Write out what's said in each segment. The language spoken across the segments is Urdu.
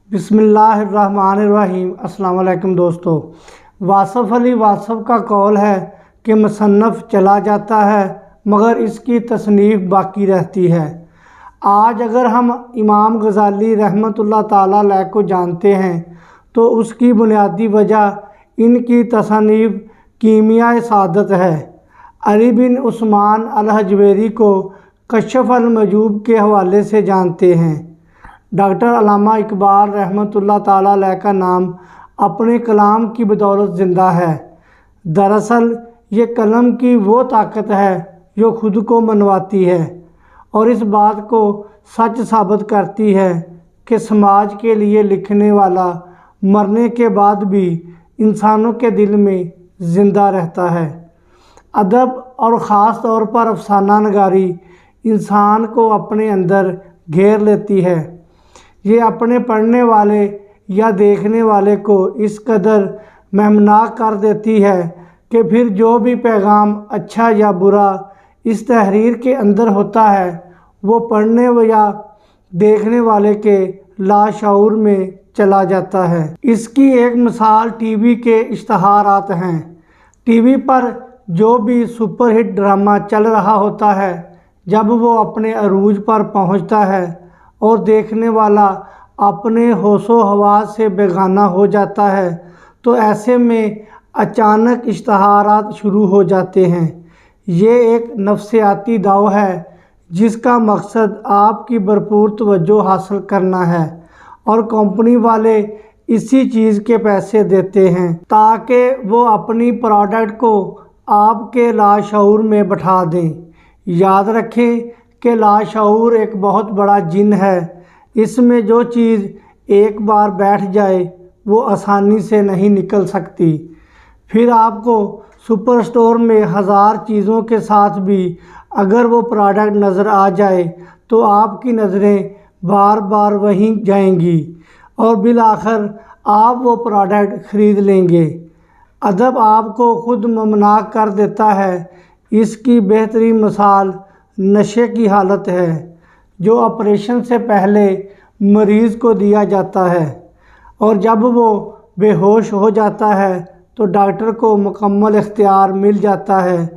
بسم اللہ الرحمن الرحیم۔ السلام علیکم دوستو۔ واصف علی واصف کا قول ہے کہ مصنف چلا جاتا ہے مگر اس کی تصنیف باقی رہتی ہے۔ آج اگر ہم امام غزالی رحمۃ اللہ تعالیٰ علیہ کو جانتے ہیں تو اس کی بنیادی وجہ ان کی تصانیف کیمیاء سعادت ہے۔ علی بن عثمان الحجویری کو کشف المحجوب کے حوالے سے جانتے ہیں۔ ڈاکٹر علامہ اقبال رحمۃ اللہ تعالیٰ علیہ کا نام اپنے کلام کی بدولت زندہ ہے۔ دراصل یہ قلم کی وہ طاقت ہے جو خود کو منواتی ہے اور اس بات کو سچ ثابت کرتی ہے کہ سماج کے لیے لکھنے والا مرنے کے بعد بھی انسانوں کے دل میں زندہ رہتا ہے۔ ادب اور خاص طور پر افسانہ نگاری انسان کو اپنے اندر گھیر لیتی ہے۔ یہ اپنے پڑھنے والے یا دیکھنے والے کو اس قدر مہمناک کر دیتی ہے کہ پھر جو بھی پیغام اچھا یا برا اس تحریر کے اندر ہوتا ہے وہ پڑھنے یا دیکھنے والے کے لاشعور میں چلا جاتا ہے۔ اس کی ایک مثال ٹی وی کے اشتہارات ہیں۔ ٹی وی پر جو بھی سپر ہٹ ڈرامہ چل رہا ہوتا ہے، جب وہ اپنے عروج پر پہنچتا ہے اور دیکھنے والا اپنے ہوش و حواس سے بیگانہ ہو جاتا ہے تو ایسے میں اچانک اشتہارات شروع ہو جاتے ہیں۔ یہ ایک نفسیاتی داؤ ہے جس کا مقصد آپ کی بھرپور توجہ حاصل کرنا ہے اور کمپنی والے اسی چیز کے پیسے دیتے ہیں تاکہ وہ اپنی پروڈکٹ کو آپ کے لاشعور میں بٹھا دیں۔ یاد رکھیں کہ لاشعور ایک بہت بڑا جن ہے۔ اس میں جو چیز ایک بار بیٹھ جائے وہ آسانی سے نہیں نکل سکتی۔ پھر آپ کو سپر اسٹور میں ہزار چیزوں کے ساتھ بھی اگر وہ پروڈکٹ نظر آ جائے تو آپ کی نظریں بار بار وہیں جائیں گی اور بالآخر آپ وہ پروڈکٹ خرید لیں گے۔ ادب آپ کو خود ممنوع کر دیتا ہے۔ اس کی بہترین مثال نشے کی حالت ہے جو آپریشن سے پہلے مریض کو دیا جاتا ہے اور جب وہ بے ہوش ہو جاتا ہے تو ڈاکٹر کو مکمل اختیار مل جاتا ہے۔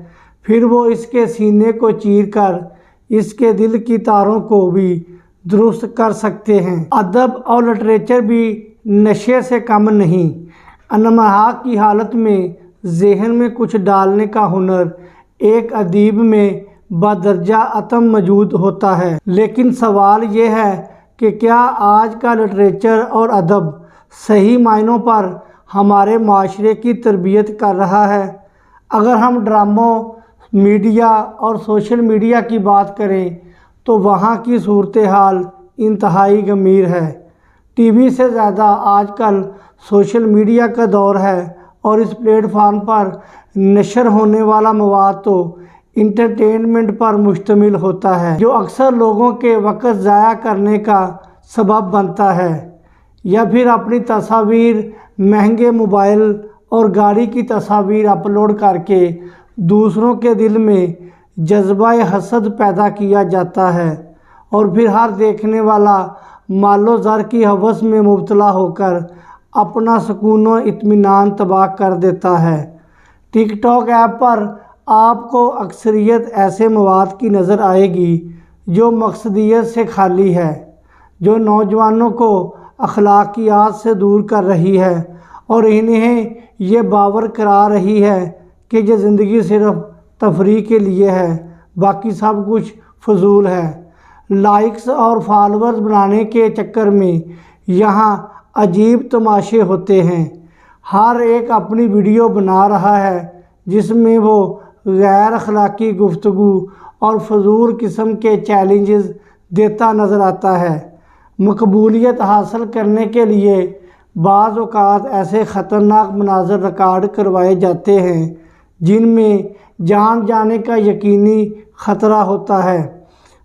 پھر وہ اس کے سینے کو چیر کر اس کے دل کی تاروں کو بھی درست کر سکتے ہیں۔ ادب اور لٹریچر بھی نشے سے کم نہیں۔ انمہا کی حالت میں ذہن میں کچھ ڈالنے کا ہنر ایک ادیب میں بدرجہ عتم موجود ہوتا ہے، لیکن سوال یہ ہے کہ کیا آج کا لٹریچر اور ادب صحیح معنوں پر ہمارے معاشرے کی تربیت کر رہا ہے؟ اگر ہم ڈراموں، میڈیا اور سوشل میڈیا کی بات کریں تو وہاں کی صورتحال انتہائی گمبھیر ہے۔ ٹی وی سے زیادہ آج کل سوشل میڈیا کا دور ہے اور اس پلیٹ فارم پر نشر ہونے والا مواد تو انٹرٹینمنٹ پر مشتمل ہوتا ہے جو اکثر لوگوں کے وقت ضائع کرنے کا سبب بنتا ہے، یا پھر اپنی تصاویر مہنگے موبائل اور گاڑی کی تصاویر اپلوڈ کر کے دوسروں کے دل میں جذبہ حسد پیدا کیا جاتا ہے اور پھر ہر دیکھنے والا مال و زر کی ہوس میں مبتلا ہو کر اپنا سکون و اطمینان تباہ کر دیتا ہے۔ ٹک ٹاک ایپ پر آپ کو اکثریت ایسے مواد کی نظر آئے گی جو مقصدیت سے خالی ہے، جو نوجوانوں کو اخلاقیات سے دور کر رہی ہے اور انہیں یہ باور کرا رہی ہے کہ یہ زندگی صرف تفریح کے لیے ہے، باقی سب کچھ فضول ہے۔ لائکس اور فالورز بنانے کے چکر میں یہاں عجیب تماشے ہوتے ہیں۔ ہر ایک اپنی ویڈیو بنا رہا ہے جس میں وہ غیر اخلاقی گفتگو اور فضول قسم کے چیلنجز دیتا نظر آتا ہے۔ مقبولیت حاصل کرنے کے لیے بعض اوقات ایسے خطرناک مناظر ریکارڈ کروائے جاتے ہیں جن میں جان جانے کا یقینی خطرہ ہوتا ہے،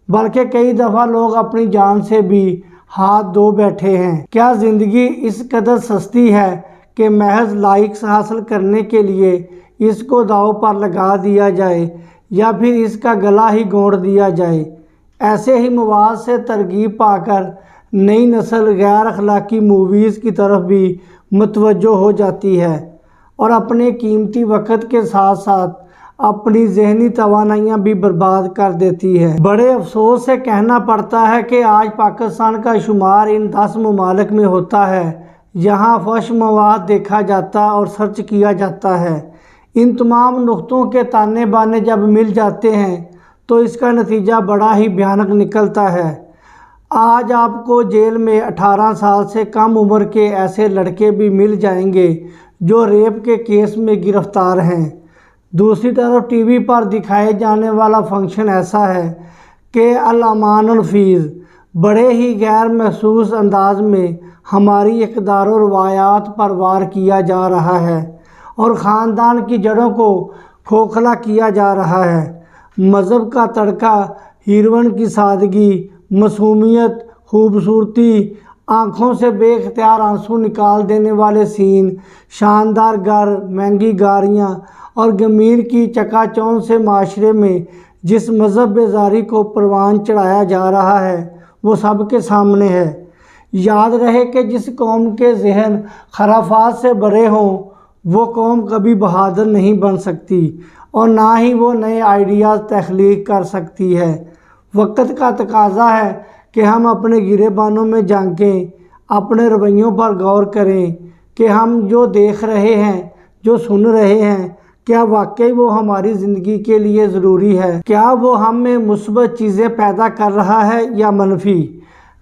بلکہ کئی دفعہ لوگ اپنی جان سے بھی ہاتھ دھو بیٹھے ہیں۔ کیا زندگی اس قدر سستی ہے کہ محض لائکس حاصل کرنے کے لیے اس کو داؤ پر لگا دیا جائے یا پھر اس کا گلا ہی گھونٹ دیا جائے؟ ایسے ہی مواد سے ترغیب پا کر نئی نسل غیر اخلاقی موویز کی طرف بھی متوجہ ہو جاتی ہے اور اپنے قیمتی وقت کے ساتھ ساتھ اپنی ذہنی توانائیاں بھی برباد کر دیتی ہے۔ بڑے افسوس سے کہنا پڑتا ہے کہ آج پاکستان کا شمار ان 10 ممالک میں ہوتا ہے جہاں فحش مواد دیکھا جاتا اور سرچ کیا جاتا ہے۔ ان تمام نقطوں کے تانے بانے جب مل جاتے ہیں تو اس کا نتیجہ بڑا ہی بھیانک نکلتا ہے۔ آج آپ کو جیل میں 18 سال سے کم عمر کے ایسے لڑکے بھی مل جائیں گے جو ریپ کے کیس میں گرفتار ہیں۔ دوسری طرف ٹی وی پر دکھائے جانے والا فنکشن ایسا ہے کہ الامان الفیض بڑے ہی غیر محسوس انداز میں ہماری اقدار و روایات پر وار کیا جا رہا ہے اور خاندان کی جڑوں کو کھوکھلا کیا جا رہا ہے۔ مذہب کا تڑکا، ہیروئن کی سادگی، معصومیت، خوبصورتی، آنکھوں سے بے اختیار آنسو نکال دینے والے سین، شاندار گھر، مہنگی گاڑیاں اور گمیر کی چکا چوند سے معاشرے میں جس مذہب بیزاری کو پروان چڑھایا جا رہا ہے وہ سب کے سامنے ہے۔ یاد رہے کہ جس قوم کے ذہن خرافات سے بھرے ہوں وہ قوم کبھی بہادر نہیں بن سکتی اور نہ ہی وہ نئے آئیڈیاز تخلیق کر سکتی ہے۔ وقت کا تقاضا ہے کہ ہم اپنے گریبانوں میں جھانکیں، اپنے رویوں پر غور کریں کہ ہم جو دیکھ رہے ہیں، جو سن رہے ہیں، کیا واقعی وہ ہماری زندگی کے لیے ضروری ہے؟ کیا وہ ہم میں مثبت چیزیں پیدا کر رہا ہے یا منفی؟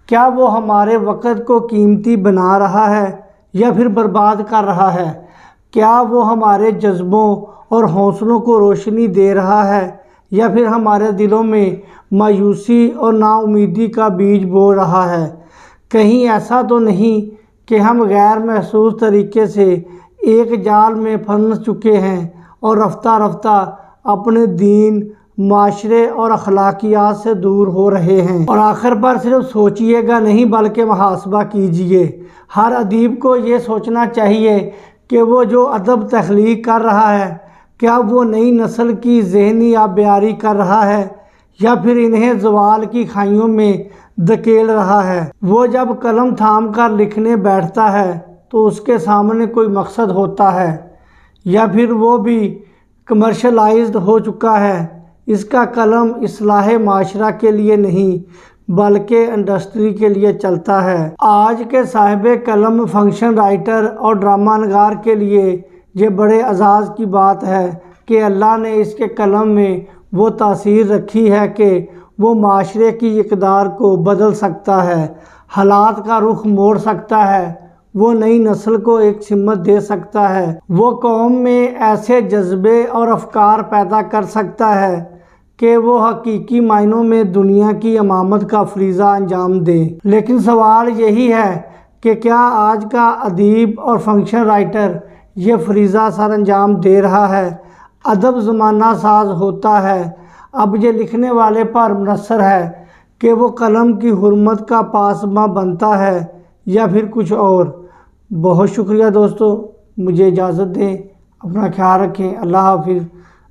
کیا وہ ہمارے وقت کو قیمتی بنا رہا ہے یا پھر برباد کر رہا ہے؟ کیا وہ ہمارے جذبوں اور حوصلوں کو روشنی دے رہا ہے یا پھر ہمارے دلوں میں مایوسی اور نا امیدی کا بیج بو رہا ہے؟ کہیں ایسا تو نہیں کہ ہم غیر محسوس طریقے سے ایک جال میں پھنس چکے ہیں اور رفتہ رفتہ اپنے دین، معاشرے اور اخلاقیات سے دور ہو رہے ہیں؟ اور آخر پر صرف سوچئے گا نہیں بلکہ محاسبہ کیجئے۔ ہر ادیب کو یہ سوچنا چاہیے کہ وہ جو ادب تخلیق کر رہا ہے کیا وہ نئی نسل کی ذہنی آبیاری کر رہا ہے یا پھر انہیں زوال کی کھائیوں میں دھکیل رہا ہے۔ وہ جب قلم تھام کر لکھنے بیٹھتا ہے تو اس کے سامنے کوئی مقصد ہوتا ہے یا پھر وہ بھی کمرشلائزڈ ہو چکا ہے۔ اس کا قلم اصلاح معاشرہ کے لیے نہیں بلکہ انڈسٹری کے لیے چلتا ہے۔ آج کے صاحب قلم فنکشن رائٹر اور ڈرامہ نگار کے لیے یہ بڑے اعزاز کی بات ہے کہ اللہ نے اس کے قلم میں وہ تاثیر رکھی ہے کہ وہ معاشرے کی اقدار کو بدل سکتا ہے، حالات کا رخ موڑ سکتا ہے، وہ نئی نسل کو ایک سمت دے سکتا ہے، وہ قوم میں ایسے جذبے اور افکار پیدا کر سکتا ہے کہ وہ حقیقی معنوں میں دنیا کی امامت کا فریضہ انجام دے۔ لیکن سوال یہی ہے کہ کیا آج کا ادیب اور فنکشن رائٹر یہ فریضہ سر انجام دے رہا ہے؟ ادب زمانہ ساز ہوتا ہے، اب یہ لکھنے والے پر منحصر ہے کہ وہ قلم کی حرمت کا پاسباں بنتا ہے یا پھر کچھ اور۔ بہت شکریہ دوستو، مجھے اجازت دیں، اپنا خیال رکھیں، اللہ حافظ،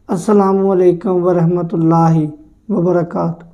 السلام علیکم ورحمۃ اللہ وبرکاتہ۔